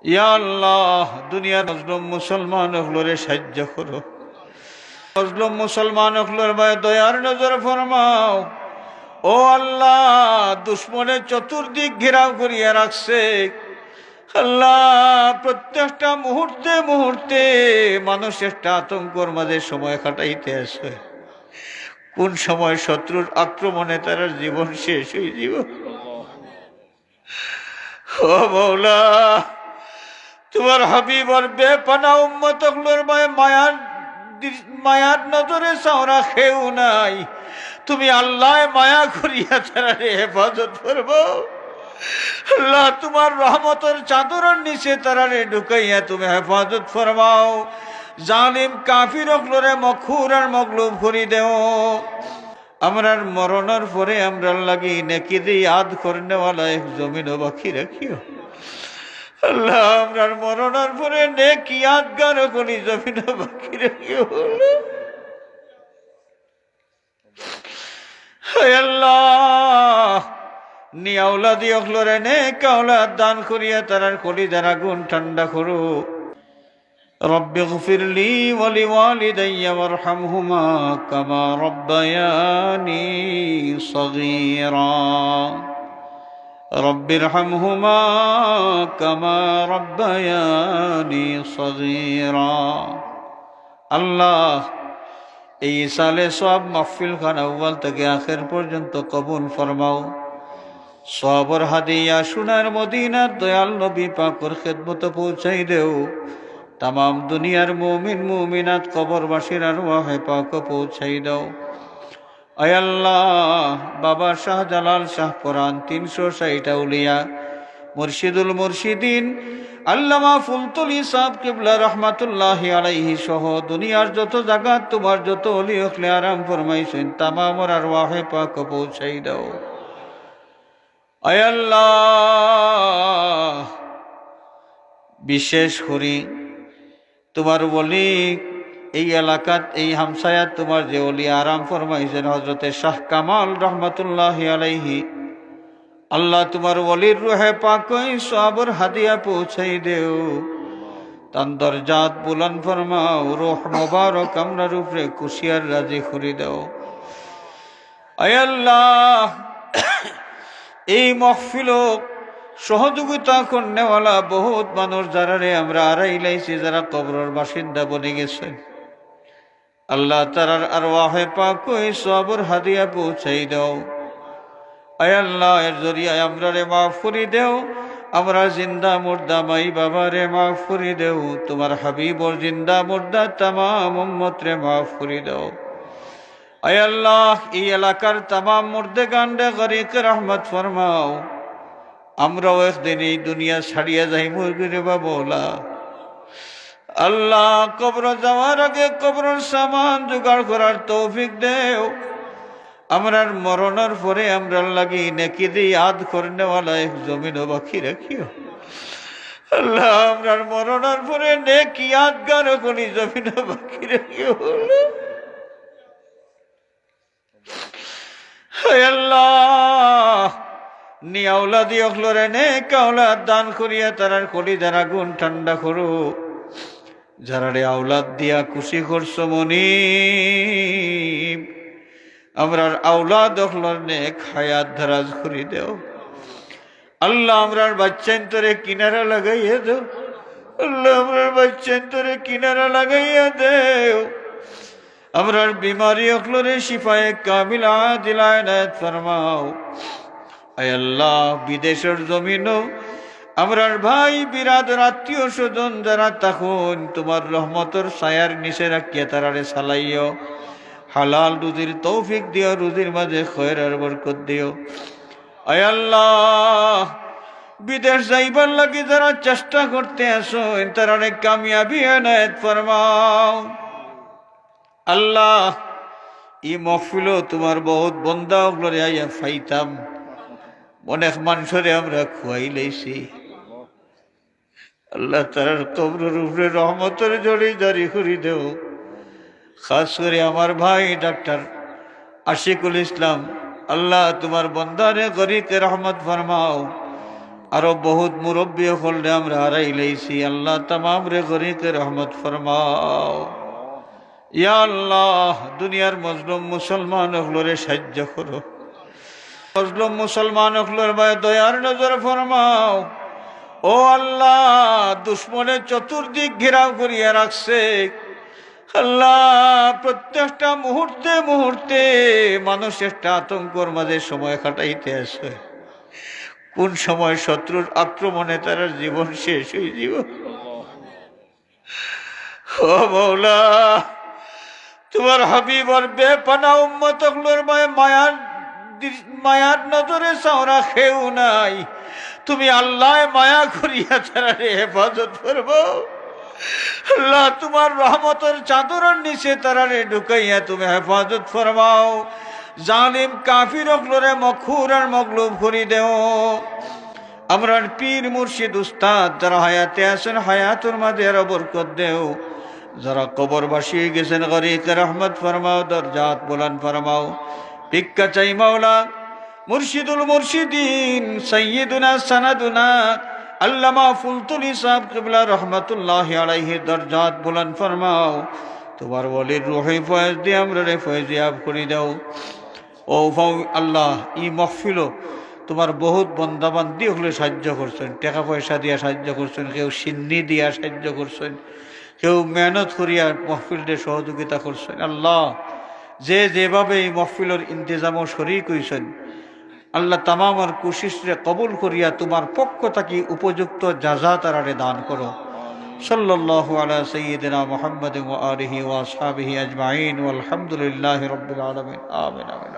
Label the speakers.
Speaker 1: ইয়া আল্লাহ, দুনিয়ার মজলুম মুসলমান হলরে সাহায্য করো। মজলুম মুসলমান হলর ভাই দয়ার নজর ফরমাও। ও আল্লাহ, দুশ্মনের চতুর্দিক ঘেরাও করিয়া রাখছে। আল্লাহ, প্রত্যেকটা মুহূর্তে মুহূর্তে মানুষ একটা আতঙ্কর মাঝে সময় কাটাইতে আছে। কোন সময় শত্রুর আক্রমণে তার জীবন শেষ হয়ে যাব। ও মৌলা, তোমার হাবিব আর বেপানা উম্মত গুলোর মায়ার নজরে চাওরা খেউ নাই। তুমি আল্লাহ মায়া করিয়া তারারে হেফাজত করবো। আল্লাহ, তোমার রহমতের চাদরের নিচে তারারে ঢুকাইয়া তুমি হেফাজত ফরমাও। জালিম কাফির গুলোরে মখুর আর মগলুব করি দেও। আমরার মরণের পরে আমরা লাগি নেকি দিয়ে ইয়াদ করনেওয়ালা এক জমিনও বাকি রাখিও। আল্লাহ, আমরার মরণের পরে নেকি ইয়াদগার করি জমিনও বাকি রাখিও। আল্লাহ, নিয়াউলাদি অখলরে নেক আওলাদ দান করিয়া তারার কলি যারা গুণ ঠান্ডা করো। রব্বি গফিরলি ওয়ালি ওয়ালিদাইয়া ওয়ারহামহুমা কামা রব্বায়ানি সগীরা। রব্বিরহামহুমা কামা রব্বায়ানি সগীরা। আল্লাহ, এই সালে সব মাহফিল খান আউয়াল থেকে আখের পর্যন্ত কবুল ফরমাও। সবর হাদিয়া সোনার মদিনার দয়াল নবী পাকের খেদমত পৌঁছাই দেও। তামাম দুনিয়ার মুমিন মুমিনাত কবরবাসীর আরওয়াহে পাক পৌঁছাই দাও। আয় আল্লাহ, বাবা শাহজালাল শাহ পরান 360 আউলিয়া মুর্শিদুল মুর্শিদিন আল্লামা ফুলতলি সাহেব কিবলা রহমাতুল্লাহি আলাইহি সহ দুনিয়ার যত জায়গা তোমার যত ওলি হকলে আরাম ফরমাইছেন তামামর আরওয়াহে পাক পৌঁছাই দাও। আয় আল্লাহ, বিশেষ করি তোমার বলি এই এলাকাত এই হামসায়াত তোমার যে ওলি আরাম ফরমাইছেন হজরতে শাহ কামাল রহমতুল্লাহি আলাইহি। আল্লাহ, তোমার ওলির রুহে পাক সবর হাদিয়া পৌঁছাই দেও। তান দরজাত বুলন্দ ফরমাও। রূহ মুবারক আমরার উপরে খুশিয়ার রাজি করি দাও। আয় আল্লাহ, এই মাহফিল সহযোগিতা করনেওয়ালা বহুত মানুষ যারা রে আমরা আড়াইলাইছি, যারা কবরের বাসিন্দা বনে গেছে। আল্লাহ, তারার আরওয়াহে পাক সবর হাদিয়া পৌঁছাই দাও। আয় আল্লাহ, এর জরিয়ায় আমরা রে মাফ করি দেও। আমরা জিন্দা মুর্দা মাই বাবা রে মাফ করি দেও। তোমার হাবিবর জিন্দা মুর্দা তামাম উম্মত রে মাফ করি দাও। আয় আল্লাহ, এই এলাকার তামাম মুর্দে গান্ডে গরিক রহমত ফরমাও। আমরাও একদিন এই দুনিয়া ছাড়িয়া যাই মুরগিরে বাবলা। আল্লাহ, কবর যাওয়ার আগে কবরের সামান জোগাড় করার তৌফিক দেও। আমরার মরণের পরে আমরা লাগি নেকি দিয়ে ইয়াদ করনেওয়ালা এক জমিনও বাকি রাখিও। আল্লাহ, আমরার মরণের পরে নেকি ইয়াদগার করি জমিনও বাকি রাখিও। আল্লাহ, নিয়াউলাদি অখলরে নেক আওলাদ দান করিয়া তারার কলি যারা গুণ ঠান্ডা করো। যারা রে আওলাদ দিয়া খুশি করছো মনিব, আমরার আওলাদ অখলর নেক হায়াত ধারাজ করি দেও। আল্লাহ, আমরার বাচ্চান তোরে কিনারা লাগাইয়া দেও। আল্লাহ, আমরার বাচ্চান তোরে কিনারা লাগাইয়া দেও। আমরার বিমারি অখলরে শিফায়ে কামিল আদিল আনায়াত ফরমাও। আয় আল্লাহ, বিদেশের জমিনও আমরার ভাই বিরাদর আত্মীয় স্বজন যারা তখন তোমার রহমতের ছায়ার নিচে রাখিয়া তারারে সালাইও। হালাল রুজির তৌফিক দিও, রুজির মাঝে খয়ের আর বরকত দিও। আয় আল্লাহ, বিদেশ যাইবার লাগি যারা চেষ্টা করতে আসো তারারে কামিয়াবি এনায়েত ফরমাও। আল্লাহ, ই মহফিল তোমার বহুত বন্দা ওগুলোরে আইয়া ফাইতাম, অনেক মানুষরে আমরা খুয়াই লাইছি। আল্লাহ, তারার কবরের উপরে রহমতের জড়ি জারি করি দেও। খাস করে আমার ভাই ডাক্তার আশিকুল ইসলাম, আল্লাহ, তোমার বন্দারে গরিকে রহমত ফরমাও। আরো বহুত মুরব্বী হলে আমরা হারাই লইছি। আল্লাহ তামাম রে গরিকে রহমত ফরমাও। ইয়া আল্লাহ, দুনিয়ার মজলুম মুসলমান হলরে সাহায্য করো। মজলুম মুসলমান হলর ভাই দয়ার নজর ফরমাও। ও আল্লাহ, দুশ্মনের চতুর্দিক ঘেরাও করিয়া রাখছে। আল্লাহ, প্রত্যেকটা মুহূর্তে মুহূর্তে মানুষ একটা আতঙ্কর মাঝে সময় কাটাইতে আছে। কোন সময় শত্রুর আক্রমণে তার জীবন শেষ হয়ে যাব। ও মৌলা, তোমার হাবিব আর বেপানা উম্মত গুলোর মায়ার নজরে চাওরা খেউ নাই। তুমি আল্লাহ মায়া করিয়া তারা হেফাজত করবো। আল্লাহ, তোমার রহমতের চাদরের নিচে তারারে ঢুকাইয়া তুমি হেফাজত ফরমাও। জালিম কাফির অকলরে মখুর আর মগলুব করি দেও। আমরা পীর মুর্শিদ উস্তাদ যারা হায়াতে আছেন, হায়াতুর মাঝে আরো বরকত দেও। যারা কবরবাসী গেছেন, গরিকে রহমত ফরমাও, দরজাত বুলন্দ ফরমাও। ভিক্ষা চাই মাওলা, মুর্শিদুল মুর্শিদিন সৈয়দুনা সনদুনা আল্লামা ফুলতুলি সাহেব কিবলা রহমতুল্লাহ আলাইহি দরজাত বুলন্দ ফরমাও। তোমার ওলির রুহে ফয়েজ দিয়ে আমরা রে ফয়েজিয়াব করে দাও। ও আল্লাহ, ই মহফিল তোমার বহুত বন্দাবান্দি হলে সাহায্য করছেন, টাকা পয়সা দিয়া সাহায্য করছেন, কেউ সিন্নি দিয়া সাহায্য করছেন, কেউ মেহনত করিয়া মহফিলকে সহযোগিতা করছেন। আল্লাহ, যে যেভাবে এই মহফিলের ইন্তজামও শরীক হইছেন, আল্লাহ তামামার কোশিশরে কবুল করিয়া তোমার পক্ষ থাকি উপযুক্ত জাযা তারারে দান করো। সাল্লাল্লাহু আলা সাইয়্যিদিনা মুহাম্মাদিন ওয়া আলিহি ওয়া আসহাবিহি আজমাইন ওয়াল হামদুলিল্লাহি রাব্বিল আলামিন। আমিন আমিন।